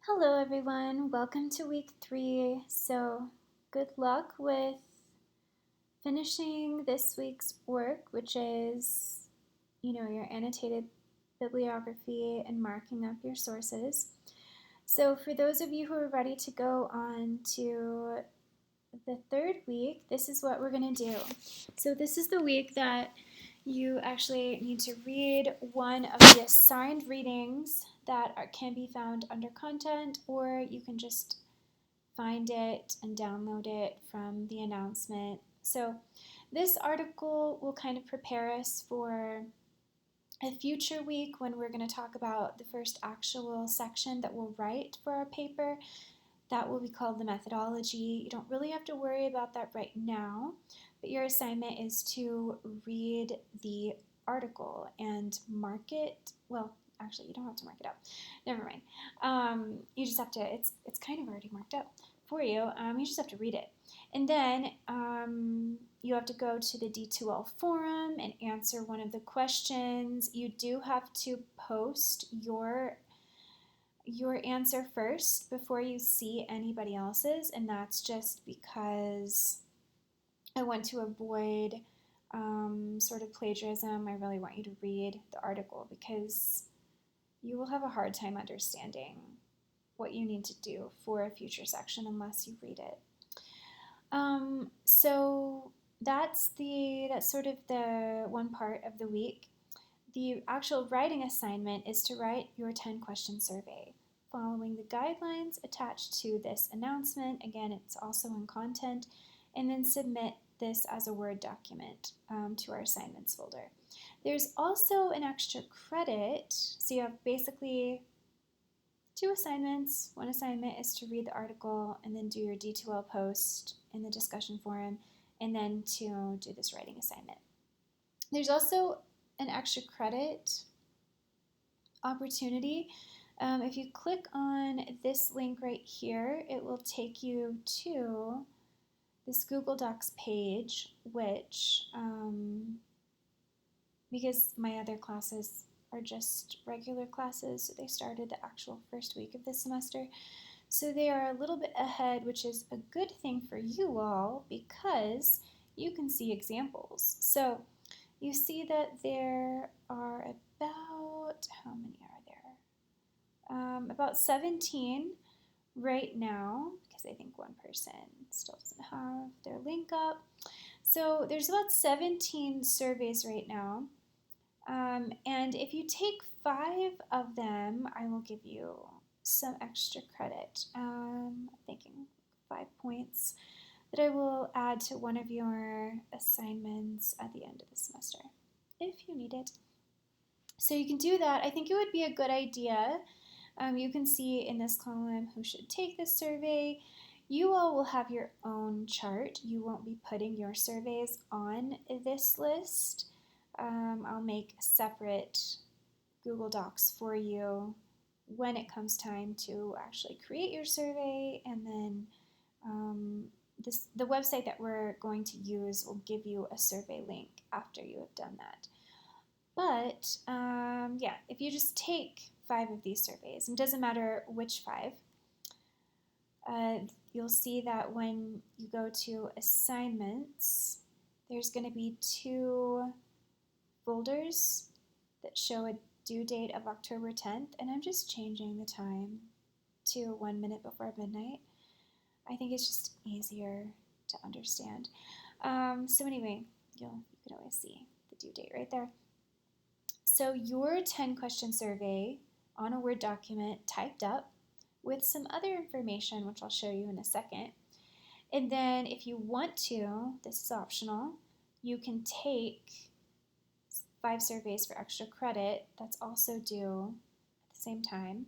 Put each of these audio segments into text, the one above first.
Hello everyone, welcome to week 3. So good luck with finishing this week's work, which is, your annotated bibliography and marking up your sources. So for those of you who are ready to go on to the third week, this is what we're going to do. So this is the week that you actually need to read one of the assigned readings that can be found under content, or you can just find it and download it from the announcement. So this article will kind of prepare us for a future week when we're going to talk about the first actual section that we'll write for our paper. That will be called the methodology. You don't really have to worry about that right now, but your assignment is to read the article and mark it. Well, actually, you don't have to mark it up. Never mind. You just have to, it's kind of already marked up for you. You just have to read it. And then you have to go to the D2L forum and answer one of the questions. You do have to post your answer first before you see anybody else's, and that's just because I want to avoid sort of plagiarism. I really want you to read the article because you will have a hard time understanding what you need to do for a future section unless you read it. So that's sort of the one part of the week. The actual writing assignment is to write your 10-question survey following the guidelines attached to this announcement. Again, it's also in content, and then submit this as a Word document to our assignments folder. There's also an extra credit, so you have basically 2 assignments. One assignment is to read the article and then do your D2L post in the discussion forum, and then to do this writing assignment. There's also an extra credit opportunity. If you click on this link right here, it will take you to this Google Docs page, which, because my other classes are just regular classes, so they started the actual first week of this semester, so they are a little bit ahead, which is a good thing for you all because you can see examples. So you see that there are about, how many are there? About 17 right now, because I think one person still doesn't have their link up. So there's about 17 surveys right now. And if you take 5 of them, I will give you some extra credit. I'm thinking 5 points that I will add to one of your assignments at the end of the semester, if you need it. So you can do that. I think it would be a good idea. You can see in this column who should take this survey. You all will have your own chart. You won't be putting your surveys on this list. I'll make separate Google Docs for you when it comes time to actually create your survey, and then the website that we're going to use will give you a survey link after you have done that. But yeah, if you just take 5 of these surveys, and it doesn't matter which 5, you'll see that when you go to assignments, there's going to be 2 folders that show a due date of October 10th, and I'm just changing the time to 1 minute before midnight. I think it's just easier to understand. So anyway, you can always see the due date right there. So your 10-question survey on a Word document typed up with some other information, which I'll show you in a second. And then if you want to, this is optional, you can take 5 surveys for extra credit that's also due at the same time.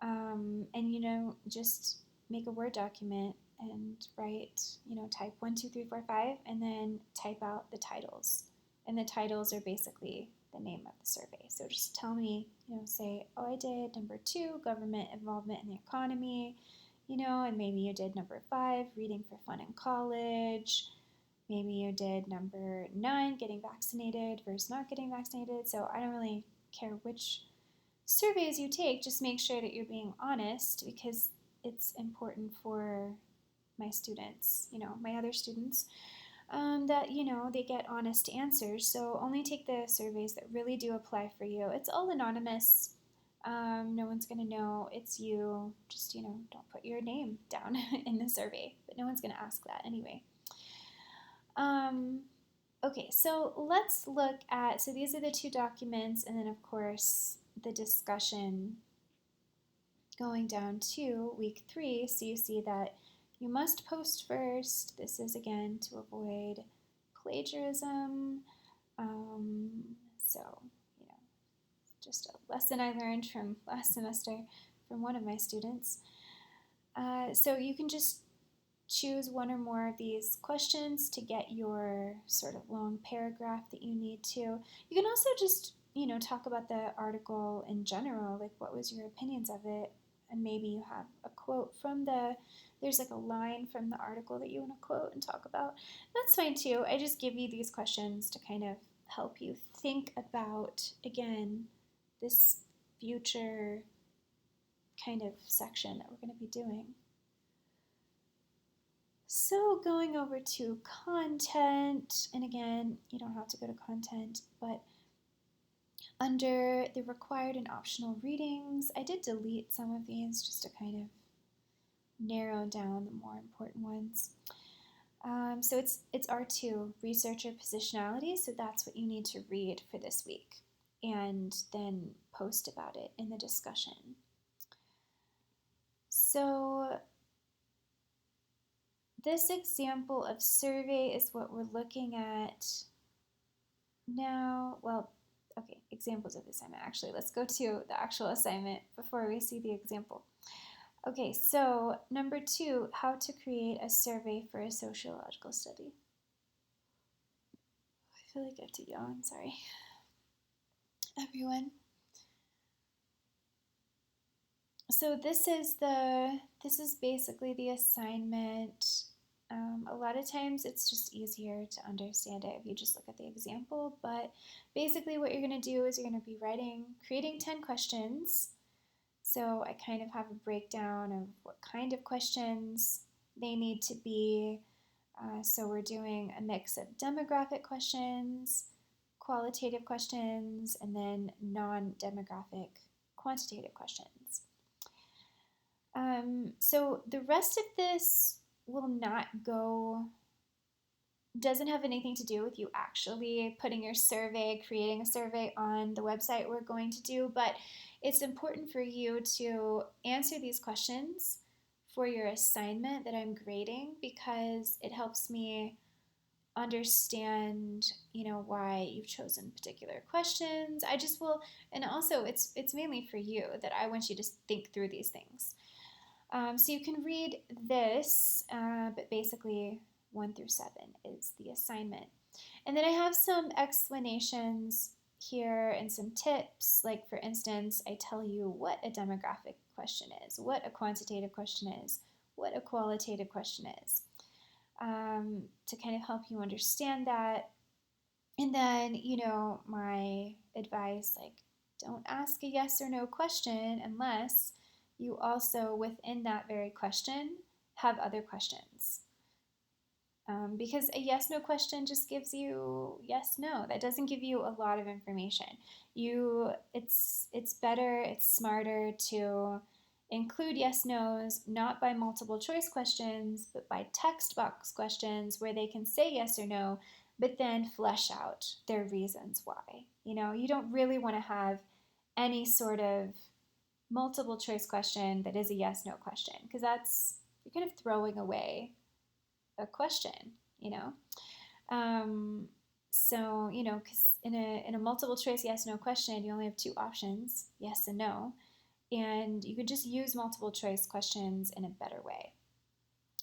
And just make a Word document and write, type 1, 2, 3, 4, 5, and then type out the titles. And the titles are basically the name of the survey. So just tell me, say, oh, I did number 2, government involvement in the economy, and maybe you did number 5, reading for fun in college. Maybe you did number 9, getting vaccinated versus not getting vaccinated. So I don't really care which surveys you take, just make sure that you're being honest, because it's important for my students, my other students, that, they get honest answers. So only take the surveys that really do apply for you. It's all anonymous. No one's going to know it's you. Just, don't put your name down in the survey, but no one's going to ask that anyway. Okay, so let's look at, so these are the two documents, and then of course the discussion going down to week 3. So you see that you must post first. This is again to avoid plagiarism. So, just a lesson I learned from last semester from one of my students. So you can just choose one or more of these questions to get your sort of long paragraph that you need to. You can also just, talk about the article in general, like what was your opinions of it, and maybe you have a quote from there's like a line from the article that you want to quote and talk about. That's fine too. I just give you these questions to kind of help you think about, again, this future kind of section that we're going to be doing. So going over to content, and again, you don't have to go to content, but under the required and optional readings, I did delete some of these just to kind of narrow down the more important ones. So it's R2, researcher positionality, so that's what you need to read for this week, and then post about it in the discussion. So this example of survey is what we're looking at now. Well, okay, examples of the assignment. Actually, let's go to the actual assignment before we see the example. Okay, so number 2, how to create a survey for a sociological study. I feel like I have to yawn, sorry. Everyone. So this is basically the assignment. A lot of times it's just easier to understand it if you just look at the example, but basically what you're going to do is you're going to be creating 10 questions. So I kind of have a breakdown of what kind of questions they need to be. So we're doing a mix of demographic questions, qualitative questions, and then non-demographic quantitative questions. So the rest of this doesn't have anything to do with you actually putting your survey, creating a survey on the website we're going to do, but it's important for you to answer these questions for your assignment that I'm grading, because it helps me understand, why you've chosen particular questions. And also it's mainly for you that I want you to think through these things. So you can read this, but basically 1 through 7 is the assignment. And then I have some explanations here and some tips. Like, for instance, I tell you what a demographic question is, what a quantitative question is, what a qualitative question is, to kind of help you understand that. And then, my advice, like, don't ask a yes or no question unless you also, within that very question, have other questions. Because a yes-no question just gives you yes-no. That doesn't give you a lot of information. It's better, it's smarter to include yes-nos, not by multiple choice questions, but by text box questions where they can say yes or no, but then flesh out their reasons why. You don't really want to have any sort of multiple choice question that is a yes-no question, because you're kind of throwing away a question, So, because in a multiple choice yes-no question, you only have 2 options, yes and no, and you could just use multiple choice questions in a better way.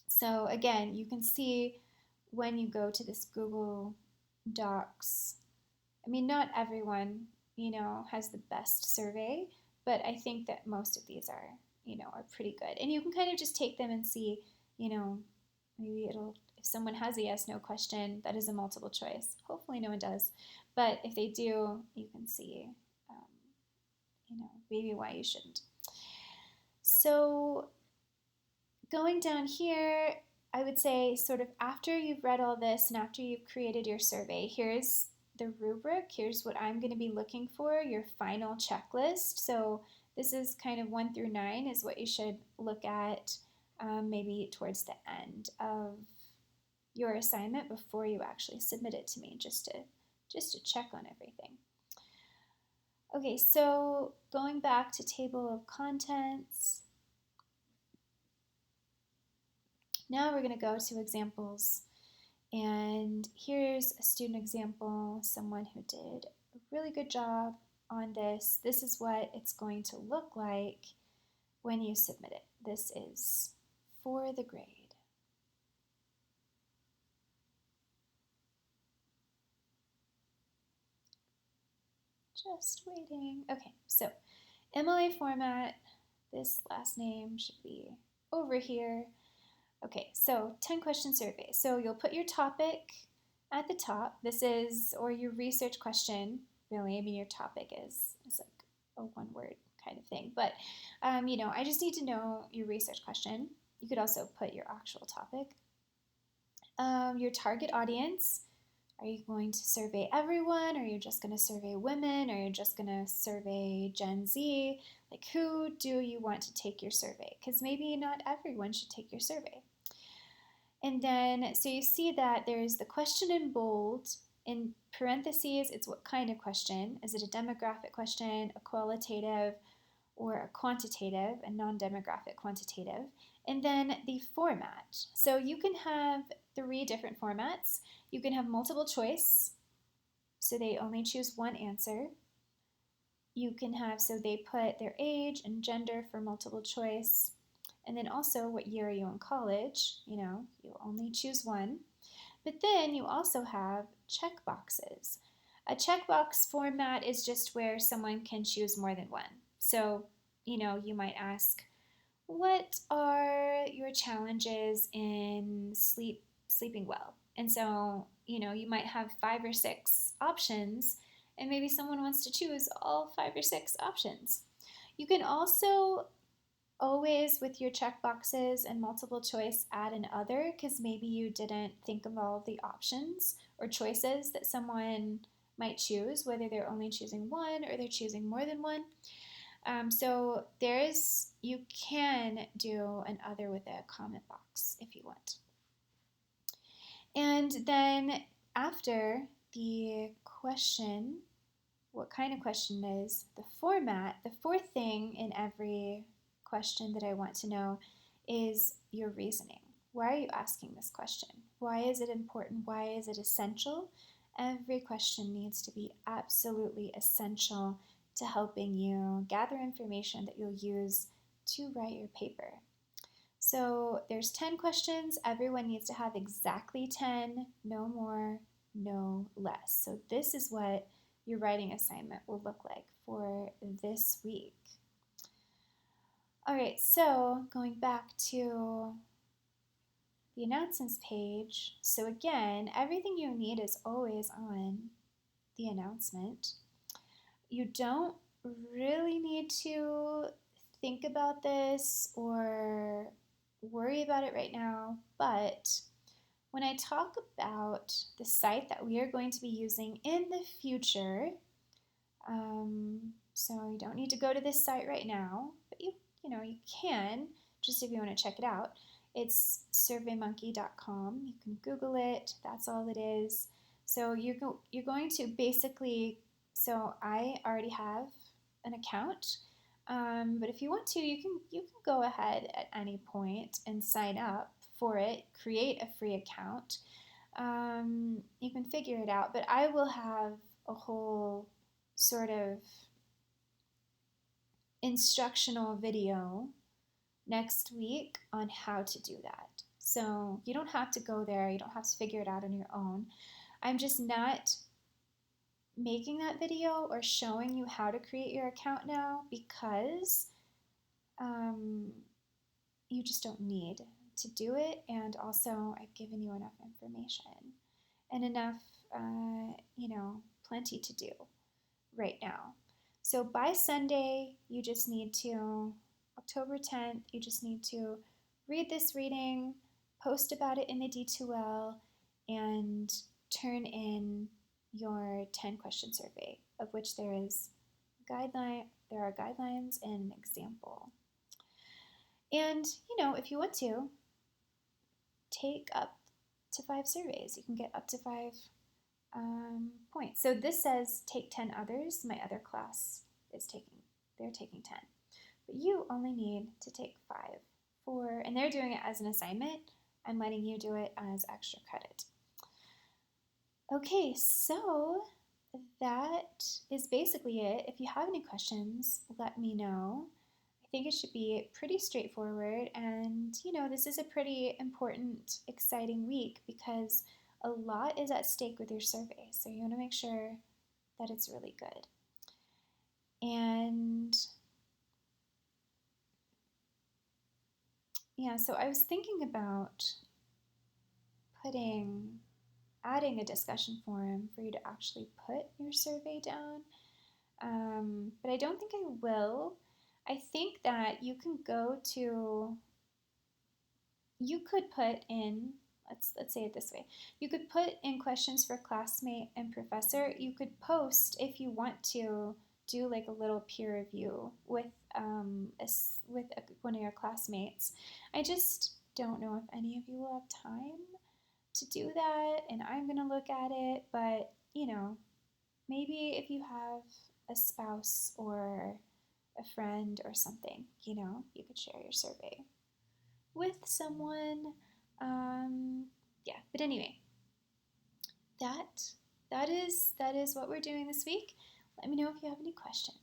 So again, you can see when you go to this Google Docs, not everyone, has the best survey, but I think that most of these are pretty good. And you can kind of just take them and see, maybe if someone has a yes-no question that is a multiple choice. Hopefully no one does. But if they do, you can see, maybe why you shouldn't. So going down here, I would say sort of after you've read all this and after you've created your survey, here's the rubric. Here's what I'm going to be looking for, your final checklist. So this is kind of 1 through 9 is what you should look at maybe towards the end of your assignment before you actually submit it to me, just to check on everything. Okay, so going back to table of contents, now we're going to go to examples. And here's a student example, someone who did a really good job on this. This is what it's going to look like when you submit it. This is for the grade. Just waiting. Okay, so MLA format, this last name should be over here. Okay, so 10 question survey. So you'll put your topic at the top. This is, or your research question, really. I mean, your topic is like a one word kind of thing. But, I just need to know your research question. You could also put your actual topic. Your target audience. Are you going to survey everyone? Are you just going to survey women? Are you just going to survey Gen Z? Like, who do you want to take your survey? Because maybe not everyone should take your survey. And then, so you see that there's the question in bold. In parentheses, it's what kind of question. Is it a demographic question, a qualitative, or a quantitative, a non-demographic quantitative? And then the format. So you can have 3 different formats. You can have multiple choice, so they only choose one answer. You can have, so they put their age and gender for multiple choice. And then also, what year are you in college? You only choose one. But then you also have checkboxes. A checkbox format is just where someone can choose more than one. So, you might ask, what are your challenges in sleeping well? And so, you might have 5 or 6 options, and maybe someone wants to choose all 5 or 6 options. You can also always, with your checkboxes and multiple choice, add an other, because maybe you didn't think of all of the options or choices that someone might choose, whether they're only choosing one or they're choosing more than one. So you can do an other with a comment box if you want. And then after the question, what kind of question it is, the format, the 4th thing in every question that I want to know is your reasoning. Why are you asking this question? Why is it important? Why is it essential? Every question needs to be absolutely essential to helping you gather information that you'll use to write your paper. So there's 10 questions. Everyone needs to have exactly 10, no more, no less. So this is what your writing assignment will look like for this week. All right, so going back to the announcements page. So again, everything you need is always on the announcement. You don't really need to think about this or worry about it right now, but when I talk about the site that we are going to be using in the future, so you don't need to go to this site right now, but you can, just if you want to check it out. It's surveymonkey.com. You can Google it. That's all it is. So you're going to basically, so I already have an account, but if you want to, you can go ahead at any point and sign up for it, create a free account. You can figure it out, but I will have a whole sort of instructional video next week on how to do that. So you don't have to go there, you don't have to figure it out on your own. I'm just not making that video or showing you how to create your account now because you just don't need to do it, and also I've given you enough information and enough, plenty to do right now. So by Sunday, you just need to, October 10th, you just need to read this reading, post about it in the D2L, and turn in your 10 question survey, of which there are guidelines and an example. And, if you want to, take up to 5 surveys. You can get up to 5 points. So this says take 10 others. My other class they're taking 10. But you only need to take 5 and they're doing it as an assignment. I'm letting you do it as extra credit. Okay, so that is basically it. If you have any questions, let me know. I think it should be pretty straightforward, and this is a pretty important, exciting week because a lot is at stake with your survey, so you want to make sure that it's really good. And yeah, so I was thinking about adding a discussion forum for you to actually put your survey down, but I don't think I will. I think that you could put in, let's say it this way. You could put in questions for classmate and professor. You could post if you want to do like a little peer review with one of your classmates. I just don't know if any of you will have time to do that, and I'm gonna look at it, but maybe if you have a spouse or a friend or something, you could share your survey with someone. Yeah, but anyway, that is what we're doing this week. Let me know if you have any questions.